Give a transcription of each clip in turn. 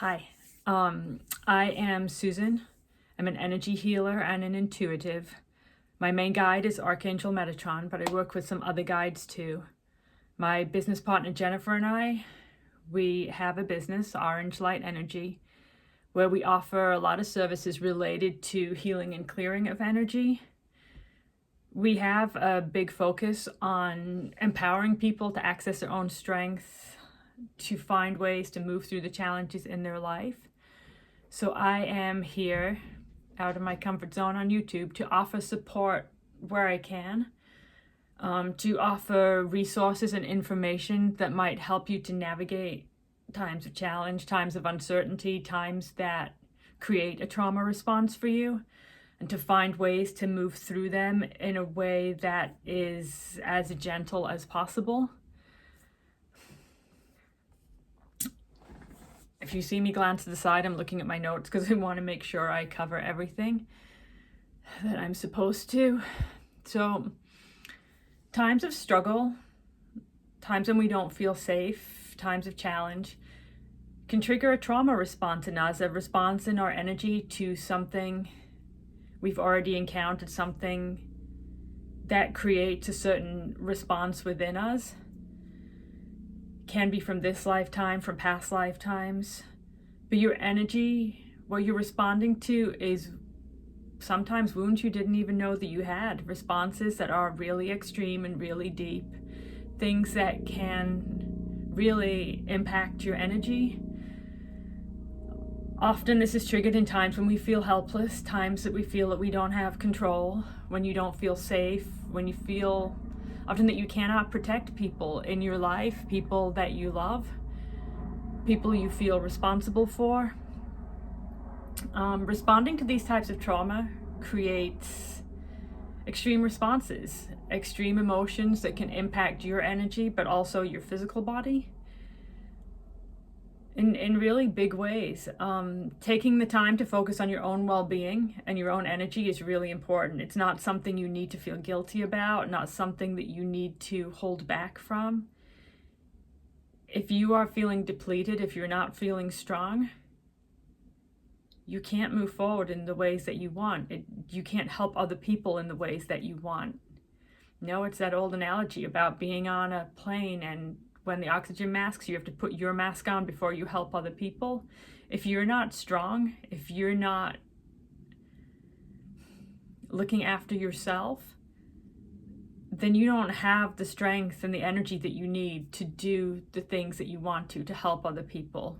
Hi, I am Susan. I'm an energy healer and an intuitive. My main guide is Archangel Metatron, but I work with some other guides too. My business partner Jennifer and I, we have a business, Orange Light Energy, where we offer a lot of services related to healing and clearing of energy. We have a big focus on empowering people to access their own strength, to find ways to move through the challenges in their life. So I am here out of my comfort zone on YouTube to offer support where I can, to offer resources and information that might help you to navigate times of challenge, times of uncertainty, times that create a trauma response for you, and to find ways to move through them in a way that is as gentle as possible. If you see me glance to the side, I'm looking at my notes because I want to make sure I cover everything that I'm supposed to. So, times of struggle, times when we don't feel safe, times of challenge, can trigger a trauma response in us, a response in our energy to something we've already encountered, something that creates a certain response within us. Can be from this lifetime, from past lifetimes, but your energy, what you're responding to, is sometimes wounds you didn't even know that you had, responses that are really extreme and really deep, things that can really impact your energy. Often this is triggered in times when we feel helpless, times that we feel that we don't have control, when you don't feel safe, when you feel often that you cannot protect people in your life, people that you love, people you feel responsible for. Responding to these types of trauma creates extreme responses, extreme emotions that can impact your energy, but also your physical body in really big ways. Taking the time to focus on your own well-being and your own energy is really important. It's not something you need to feel guilty about, not something that you need to hold back from. If you are feeling depleted, if you're not feeling strong, you can't move forward in the ways that you want. You can't help other people in the ways that you want. No, it's that old analogy about being on a plane, and when the oxygen masks, you have to put your mask on before you help other people. If you're not strong, if you're not looking after yourself, then you don't have the strength and the energy that you need to do the things that you want to help other people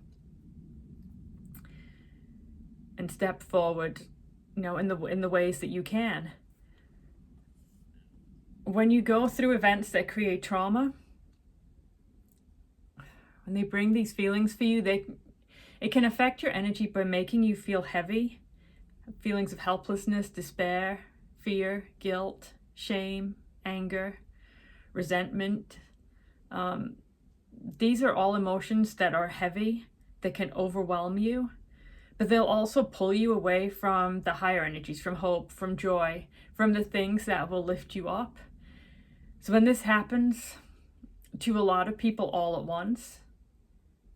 and step forward, in the ways that you can. When you go through events that create trauma, when they bring these feelings for you, it can affect your energy by making you feel heavy, feelings of helplessness, despair, fear, guilt, shame, anger, resentment. These are all emotions that are heavy, that can overwhelm you, but they'll also pull you away from the higher energies, from hope, from joy, from the things that will lift you up. So when this happens to a lot of people all at once,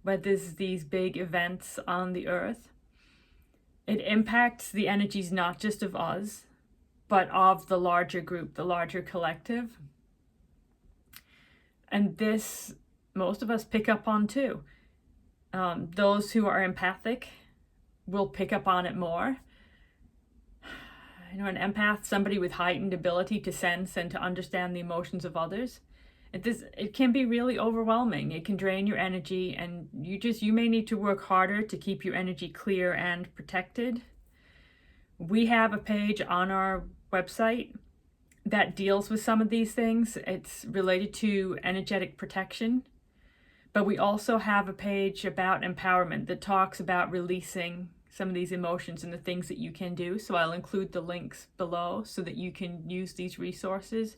where there's these big events on the earth, it impacts the energies not just of us, but of the larger group, the larger collective. And this, most of us pick up on too. Those who are empathic will pick up on it more. An empath, somebody with heightened ability to sense and to understand the emotions of others. It can be really overwhelming. It can drain your energy, and you may need to work harder to keep your energy clear and protected. We have a page on our website that deals with some of these things. It's related to energetic protection, but we also have a page about empowerment that talks about releasing some of these emotions and the things that you can do. So I'll include the links below so that you can use these resources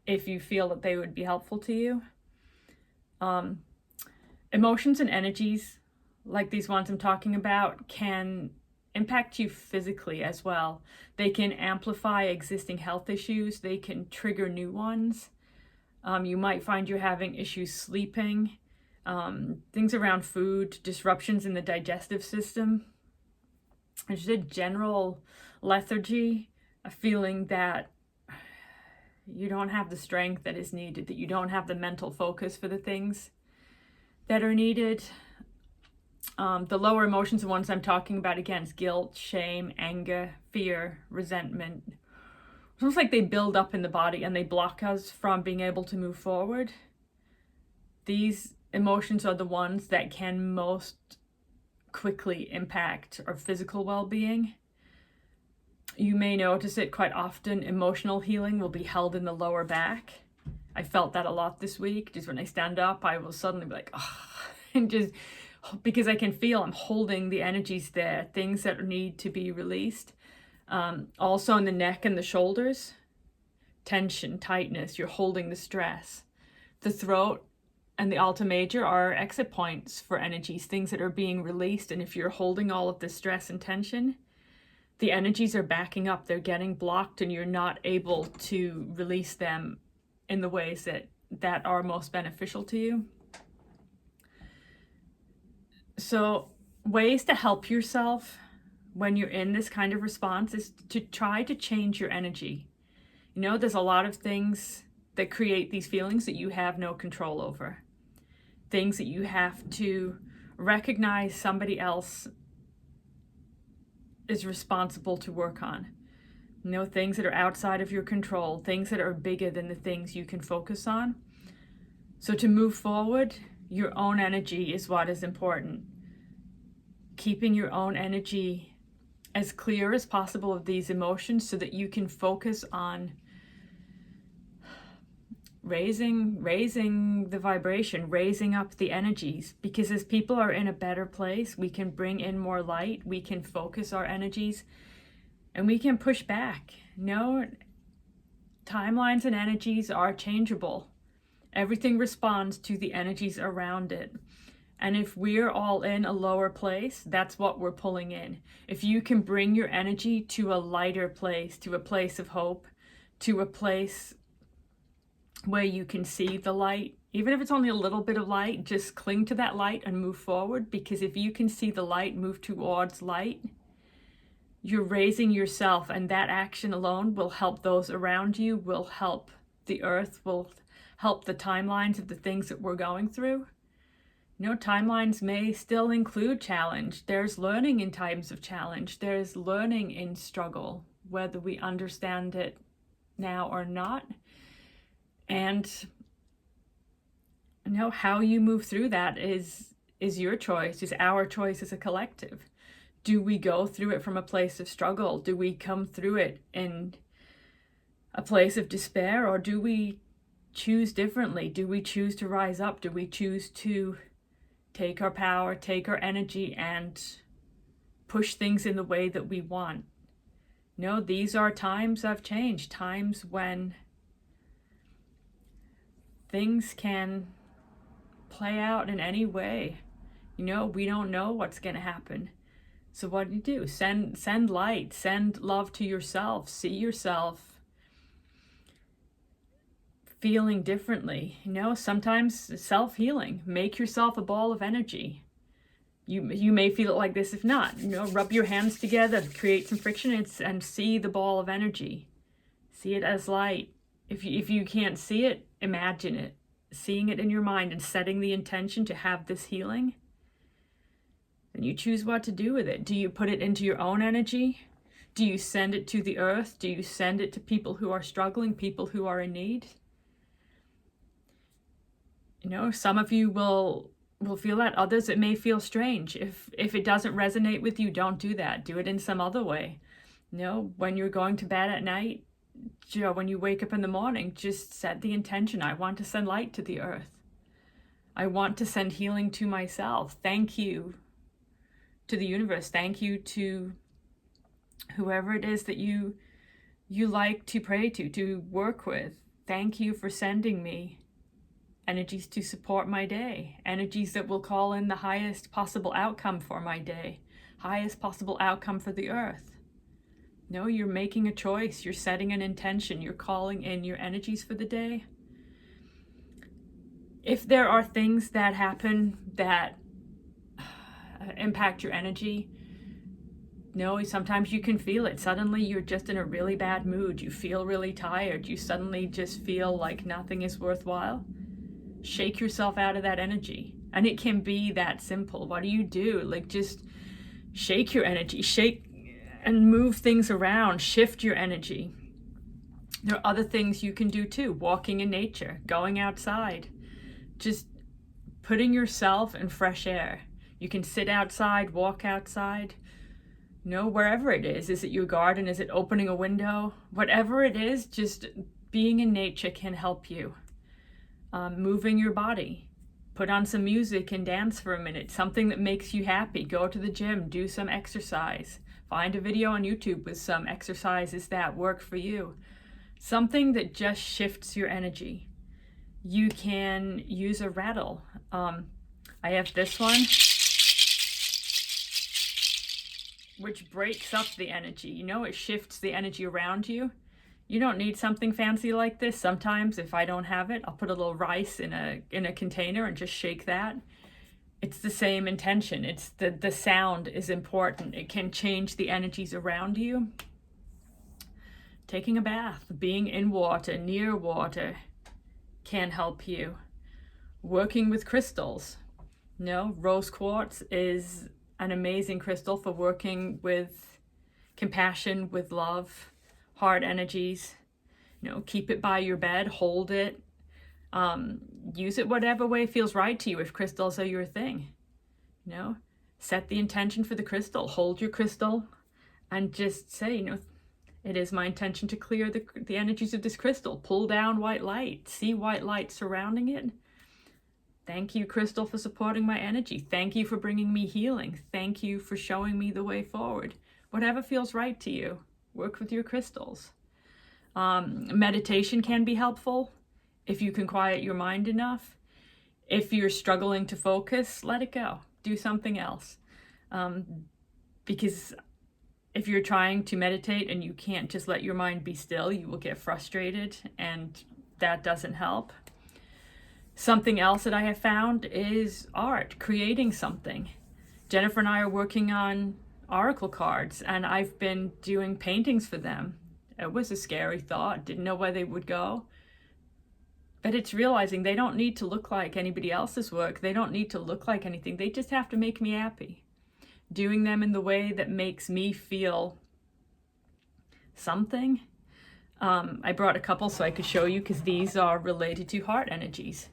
if you feel that they would be helpful to you. Emotions and energies like these ones I'm talking about can impact you physically as well. They can amplify existing health issues. They can trigger new ones. You might find you're having issues sleeping. things around food, disruptions in the digestive system. There's just a general lethargy, a feeling that you don't have the strength that is needed, that you don't have the mental focus for the things that are needed. The lower emotions, the ones I'm talking about again, is guilt, shame, anger, fear, resentment. It's almost like they build up in the body and they block us from being able to move forward. These emotions are the ones that can most quickly impact our physical well-being. You may notice it quite often. Emotional healing will be held in the lower back. I felt that a lot this week. Just when I stand up, I will suddenly be like, oh, and just because I can feel I'm holding the energies there, things that need to be released. Also in the neck and the shoulders, tension, tightness, you're holding the stress. The throat and the alta major are exit points for energies, things that are being released. And if you're holding all of the stress and tension, the energies are backing up, they're getting blocked, and you're not able to release them in the ways that are most beneficial to you. So ways to help yourself when you're in this kind of response is to try to change your energy. You know, there's a lot of things that create these feelings that you have no control over. Things that you have to recognize somebody else is responsible to work on. You know, things that are outside of your control, things that are bigger than the things you can focus on. So to move forward, your own energy is what is important. Keeping your own energy as clear as possible of these emotions so that you can focus on raising the vibration, raising up the energies. Because as people are in a better place, we can bring in more light, we can focus our energies, and we can push back. No, timelines and energies are changeable. Everything responds to the energies around it. And if we're all in a lower place, that's what we're pulling in. If you can bring your energy to a lighter place, to a place of hope, to a place where you can see the light, even if it's only a little bit of light, just cling to that light and move forward. Because if you can see the light, move towards light, you're raising yourself, and that action alone will help those around you, will help the earth, will help the timelines of the things that we're going through. You know, timelines may still include challenge. There's learning in times of challenge. There's learning in struggle, whether we understand it now or not. And you know, how you move through that is your choice, is our choice as a collective. Do we go through it from a place of struggle? Do we come through it in a place of despair, or do we choose differently? Do we choose to rise up? Do we choose to take our power, take our energy, and push things in the way that we want? No, these are times of change, times when things can play out in any way. You know, we don't know what's going to happen. So what do? Send light, send love to yourself, see yourself feeling differently. You know, sometimes self-healing, make yourself a ball of energy. You may feel it like this. If not, you know, rub your hands together, create some friction, and see the ball of energy. See it as light. If you can't see it, imagine it, seeing it in your mind and setting the intention to have this healing. Then you choose what to do with it. Do you put it into your own energy? Do you send it to the earth? Do you send it to people who are struggling, people who are in need? You know, some of you will feel that. Others, it may feel strange. If it doesn't resonate with you, don't do that. Do it in some other way. You know, when you're going to bed at night, you know, when you wake up in the morning, just set the intention. I want to send light to the earth. I want to send healing to myself. Thank you to the universe. Thank you to whoever it is that you like to pray to work with. Thank you for sending me energies to support my day, energies that will call in the highest possible outcome for my day, highest possible outcome for the earth. No, you're making a choice. You're setting an intention. You're calling in your energies for the day. If there are things that happen that impact your energy, sometimes you can feel it. Suddenly you're just in a really bad mood. You feel really tired. You suddenly just feel like nothing is worthwhile. Shake yourself out of that energy. And it can be that simple. What do you do? Like, just shake your energy. Shake and move things around. Shift your energy. There are other things you can do too. Walking in nature. Going outside. Just putting yourself in fresh air. You can sit outside, walk outside. Wherever it is. Is it your garden? Is it opening a window? Whatever it is, just being in nature can help you. Moving your body. Put on some music and dance for a minute. Something that makes you happy. Go to the gym. Do some exercise. Find a video on YouTube with some exercises that work for you. Something that just shifts your energy. You can use a rattle. I have this one, which breaks up the energy. It shifts the energy around you. You don't need something fancy like this. Sometimes if I don't have it, I'll put a little rice in a container and just shake that. It's the same intention. It's the sound is important. It can change the energies around you. Taking a bath, being in water, near water, can help you. Working with crystals. Rose quartz is an amazing crystal for working with compassion, with love, hard energies. Keep it by your bed, hold it. Use it whatever way feels right to you if crystals are your thing. Set the intention for the crystal, hold your crystal, and just say, it is my intention to clear the energies of this crystal. Pull down white light. See white light surrounding it. Thank you, crystal, for supporting my energy. Thank you for bringing me healing. Thank you for showing me the way forward. Whatever feels right to you, work with your crystals. Meditation can be helpful if you can quiet your mind enough. If you're struggling to focus, let it go. Do something else. Because if you're trying to meditate and you can't just let your mind be still, you will get frustrated, and that doesn't help. Something else that I have found is art, creating something. Jennifer and I are working on oracle cards, and I've been doing paintings for them. It was a scary thought, didn't know where they would go. But it's realizing they don't need to look like anybody else's work. They don't need to look like anything. They just have to make me happy. Doing them in the way that makes me feel something. I brought a couple so I could show you, because these are related to heart energies.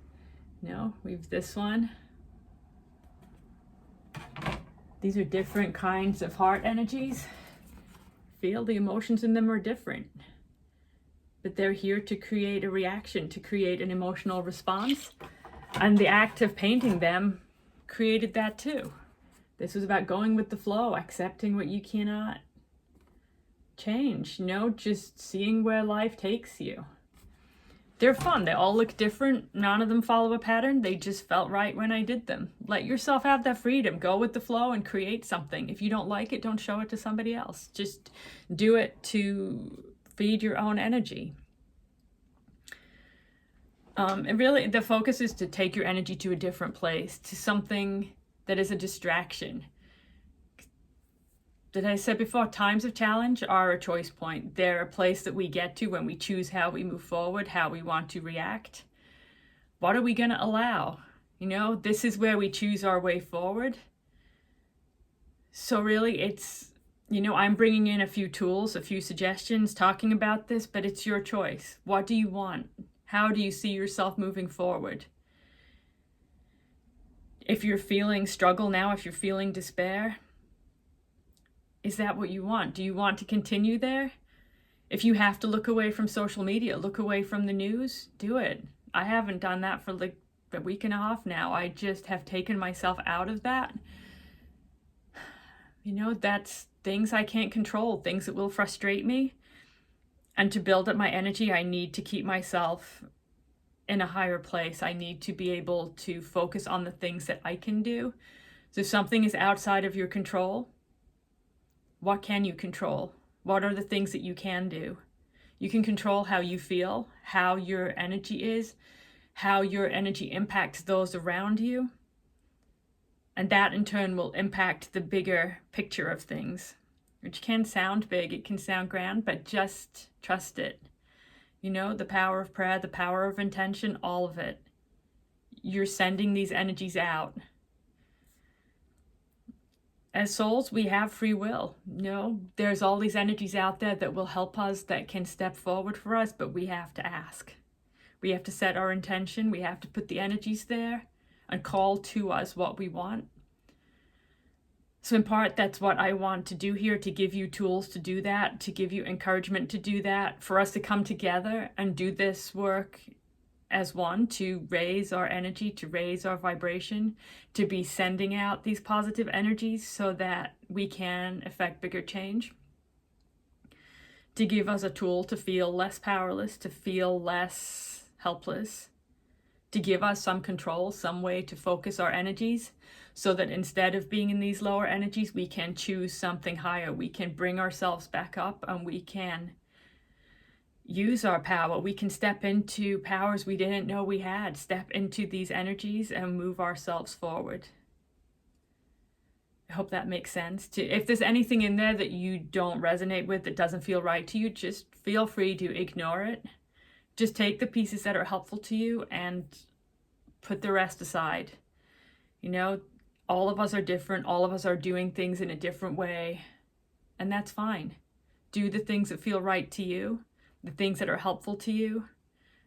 We've this one. These are different kinds of heart energies. Feel the emotions in them are different, but they're here to create a reaction, to create an emotional response. And the act of painting them created that too. This was about going with the flow, accepting what you cannot change, just seeing where life takes you. They're fun. They all look different. None of them follow a pattern. They just felt right when I did them. Let yourself have that freedom. Go with the flow and create something. If you don't like it, don't show it to somebody else. Just do it to feed your own energy. And really, the focus is to take your energy to a different place, to something that is a distraction. That I said before, times of challenge are a choice point. They're a place that we get to when we choose how we move forward, how we want to react. What are we going to allow? This is where we choose our way forward. So really, it's, I'm bringing in a few tools, a few suggestions, talking about this, but it's your choice. What do you want? How do you see yourself moving forward? If you're feeling struggle now, if you're feeling despair, is that what you want? Do you want to continue there? If you have to look away from social media, look away from the news, do it. I haven't done that for like a week and a half now. I just have taken myself out of that. That's things I can't control, things that will frustrate me. And to build up my energy, I need to keep myself in a higher place. I need to be able to focus on the things that I can do. So if something is outside of your control, what can you control? What are the things that you can do? You can control how you feel, how your energy is, how your energy impacts those around you. And that in turn will impact the bigger picture of things, which can sound big, it can sound grand, but just trust it. You know, the power of prayer, the power of intention, all of it. You're sending these energies out. As souls, we have free will. You know, there's all these energies out there that will help us, that can step forward for us, but we have to ask. We have to set our intention. We have to put the energies there and call to us what we want. So in part, that's what I want to do here, to give you tools to do that, to give you encouragement to do that, for us to come together and do this work as one, to raise our energy, to raise our vibration, to be sending out these positive energies so that we can affect bigger change, to give us a tool to feel less powerless, to feel less helpless, to give us some control, some way to focus our energies, so that instead of being in these lower energies, we can choose something higher. We can bring ourselves back up and we can use our power. We can step into powers we didn't know we had, step into these energies and move ourselves forward. I hope that makes sense. If there's anything in there that you don't resonate with, that doesn't feel right to you, just feel free to ignore it. Just take the pieces that are helpful to you and put the rest aside. You know, all of us are different. All of us are doing things in a different way. And that's fine. Do the things that feel right to you, the things that are helpful to you,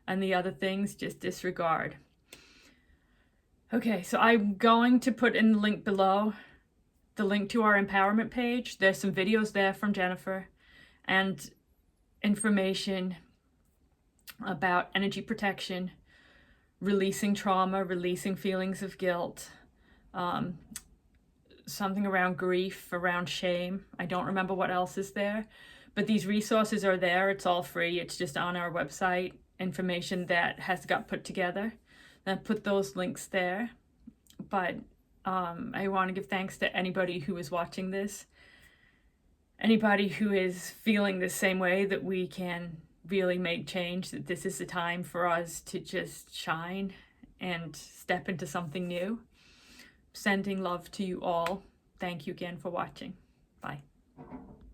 and the other things just disregard. Okay, so I'm going to put in the link below, the link to our empowerment page. There's some videos there from Jennifer and information about energy protection, releasing trauma, releasing feelings of guilt, something around grief, around shame. I don't remember what else is there, but these resources are there. It's all free. It's just on our website, information that has got put together. And I put those links there. But I want to give thanks to anybody who is watching this, anybody who is feeling the same way, that we can really make change, that this is the time for us to just shine and step into something new. Sending love to you all. Thank you again for watching. Bye.